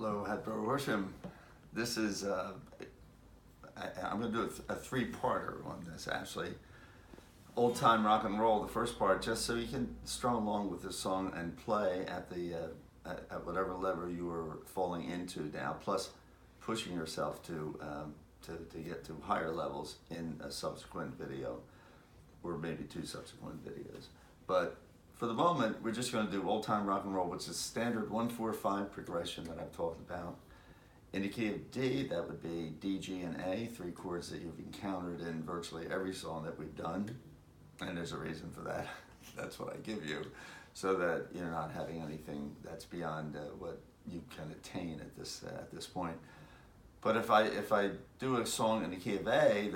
Hello, hatboro-horsham. This is, I'm going to do a three-parter on this, actually. Old time rock and roll, the first part, just so you can strum along with this song and play at at whatever level you are falling into now, plus pushing yourself to get to higher levels in a subsequent video, or maybe two subsequent videos. But for the moment, we're just going to do old time rock and roll, which is standard 1-4-5 progression that I've talked about. In the key of D, that would be D, G, and A, three chords that you've encountered in virtually every song that we've done. And there's a reason for that. That's what I give you, so that you're not having anything that's beyond what you can attain at this point. But if I do a song in the key of A,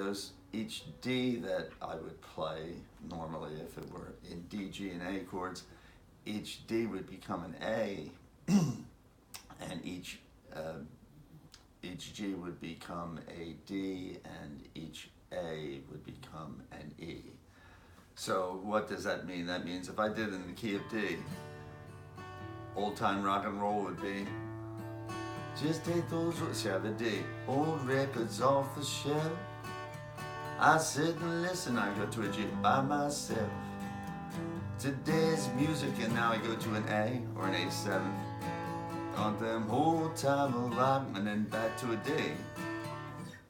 each D that I would play normally, if it were in D, G, and A chords, each D would become an A, and each G would become a D, and each A would become an E. So what does that mean? That means if I did it in the key of D, old time rock and roll would be, just take those, see how the D, old records off the shelf. I sit and listen, I go to a G by myself. Today's music, and now I go to an A or an A7. On them old time of rock, and then back to a D.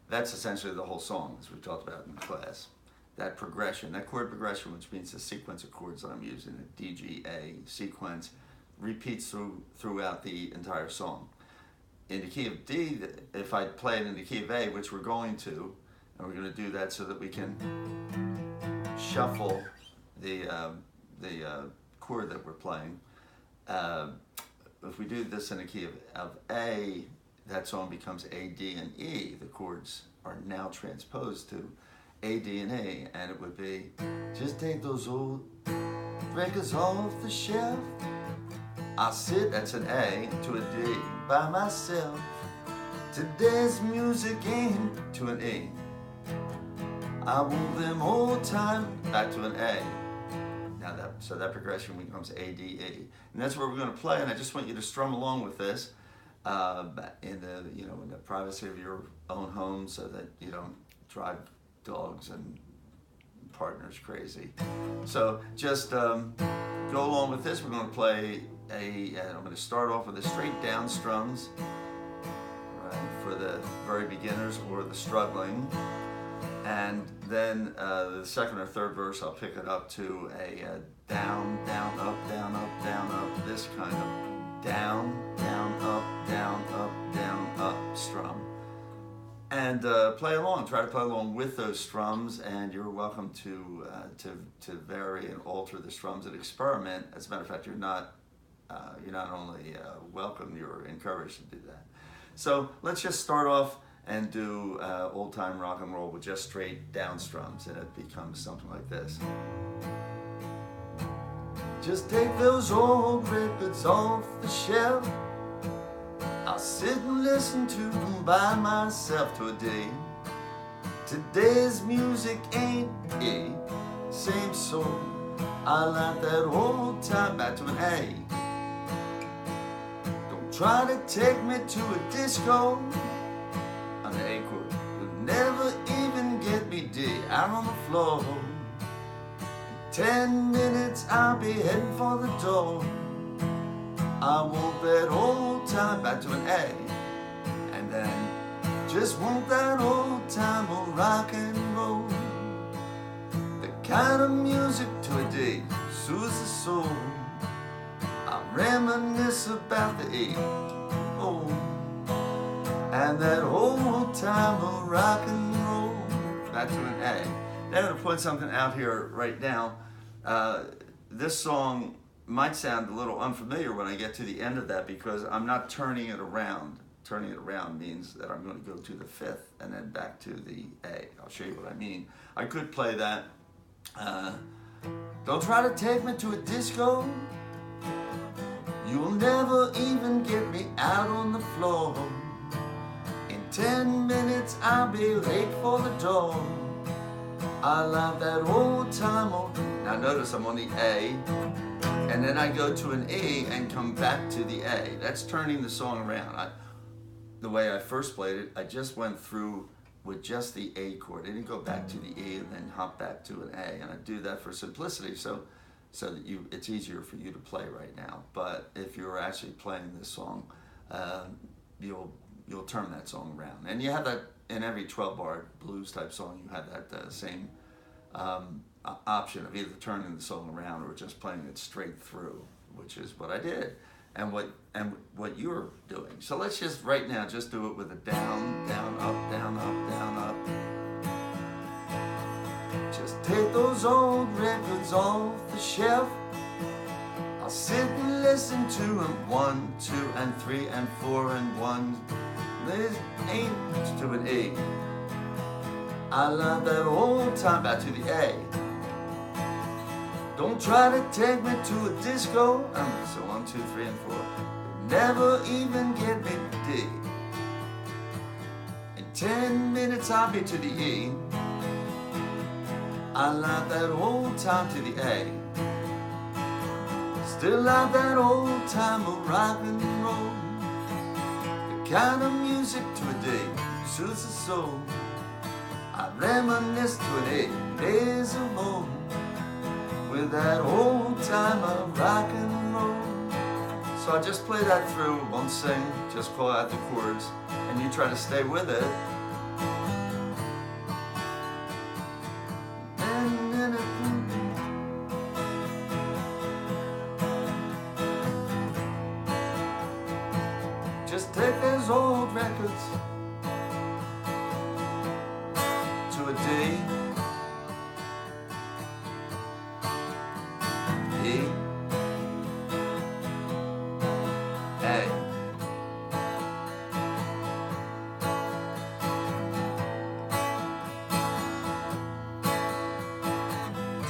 That's essentially the whole song, as we've talked about in class. That progression, that chord progression, which means the sequence of chords that I'm using, a D, G, A sequence, repeats throughout the entire song. In the key of D, if I play it in the key of A, which we're going to, and we're going to do that so that we can shuffle the chord that we're playing. If we do this in the key of A, that song becomes A, D, and E. The chords are now transposed to A, D, and E, and it would be, just take those old records off the shelf. I sit, that's an A, to a D, by myself. Today's music ain't, to an E. I want them old time, back to an A. Now so that progression becomes A, D, E. And that's where we're going to play, and I just want you to strum along with this in the privacy of your own home, so that you don't drive dogs and partners crazy. So just go along with this. We're going to play I'm going to start off with a straight down strums, right, for the very beginners or the struggling. And then the second or third verse, I'll pick it up to a down, down, up, down, up, down, up, this kind of down, down, up, down, up, down, up strum. And play along, try to play along with those strums, and you're welcome to vary and alter the strums and experiment. As a matter of fact, you're not only welcome, you're encouraged to do that. So let's just start off and do old time rock and roll with just straight down strums, and it becomes something like this. Just take those old records off the shelf. I'll sit and listen to them by myself to a D. Today's music ain't E, same soul. I like that old time, back to an A. Don't try to take me to a disco on the A chord. You'll never even get me D, out on the floor. In 10 minutes I'll be heading for the door. I want that old time, back to an A, and then just want that old time of rock and roll. The kind of music to a D soothes the soul. I reminisce about the E, oh, and that old time of rock and roll, back to an A. Now I'm going to point something out here right now. This song might sound a little unfamiliar when I get to the end of that, because I'm not turning it around. Turning it around means that I'm going to go to the fifth and then back to the A. I'll show you what I mean. I could play that. Don't try to take me to a disco. You'll never even get me out on the floor. In 10 minutes I'll be late for the door. I love that old time. Now notice I'm on the A, and then I go to an E and come back to the A. That's turning the song around. the way I first played it, I just went through with just the A chord. I didn't go back to the E and then hop back to an A, and I do that for simplicity, so that it's easier for you to play right now. But if you're actually playing this song, you'll turn that song around, and you have that in every 12-bar blues type song. You have that same option of either turning the song around or just playing it straight through, which is what I did, and what you're doing. So let's just right now just do it with a down, down, up, down, up, down, up. Just take those old records off the shelf. I'll sit and listen to them, 1, 2, and 3, and 4, and 1. There's 8 to an E. I love that old time back to the A. Don't try to take me to a disco. So 1, 2, 3, and 4. Never even get me to D. In 10 minutes I'll be to the E. I love that old time to the A. Still love that old time of rock and roll. The kind of music to a D soothes the soul. I reminisce to an A, days of old, with that old time of rock and roll. So I just play that through, won't sing, just call out the chords, and you try to stay with it. Just take those old records to a D, E, A,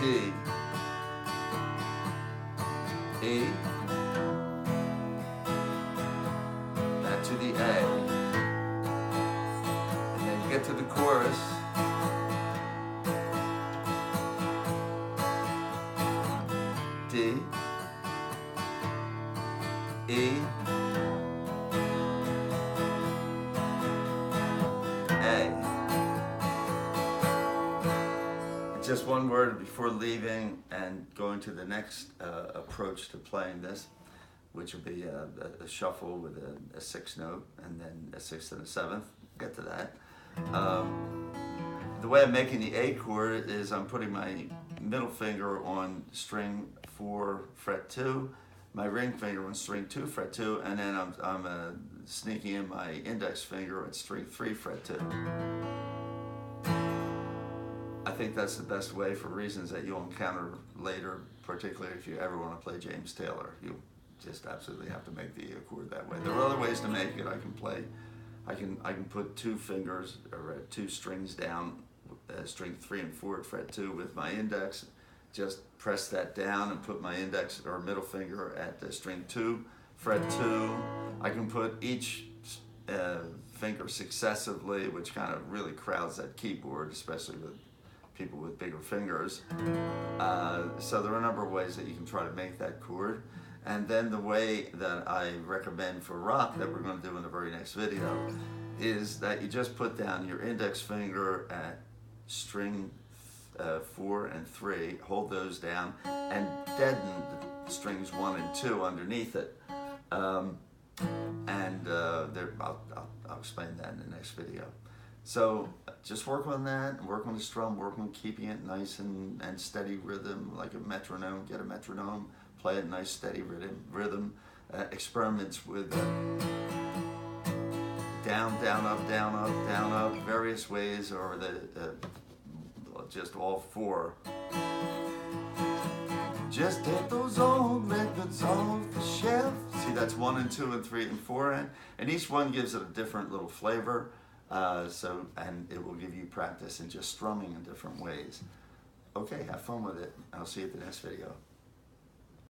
D, E, to the A, and then you get to the chorus, D, E, A. Just one word before leaving and going to the next approach to playing this, which will be a shuffle with a 6th note and then a 6th and a 7th. Get to that. The way I'm making the A chord is I'm putting my middle finger on string 4, fret 2, my ring finger on string 2, fret 2, and then I'm sneaking in my index finger on string 3, fret 2. I think that's the best way for reasons that you'll encounter later, particularly if you ever want to play James Taylor. You just absolutely have to make the chord that way. There are other ways to make it. I can put 2 fingers or 2 strings down, string 3 and 4 at fret 2 with my index. Just press that down and put my index or middle finger at string 2, fret 2. I can put each finger successively, which kind of really crowds that keyboard, especially with people with bigger fingers. So there are a number of ways that you can try to make that chord. And then the way that I recommend for rock that we're going to do in the very next video is that you just put down your index finger at string 4 and 3, hold those down, and deaden the strings 1 and 2 underneath it. I'll explain that in the next video. So just work on that, work on the strum, work on keeping it nice and steady rhythm, like a metronome. Get a metronome, play it nice steady rhythm. Experiments with down, down, up, down, up, down, up, various ways, or just all 4. Just take those old records off the shelf. See, that's 1 and 2 and 3 and 4, and each one gives it a different little flavor. And it will give you practice in just strumming in different ways. Okay, have fun with it. I'll see you at the next video.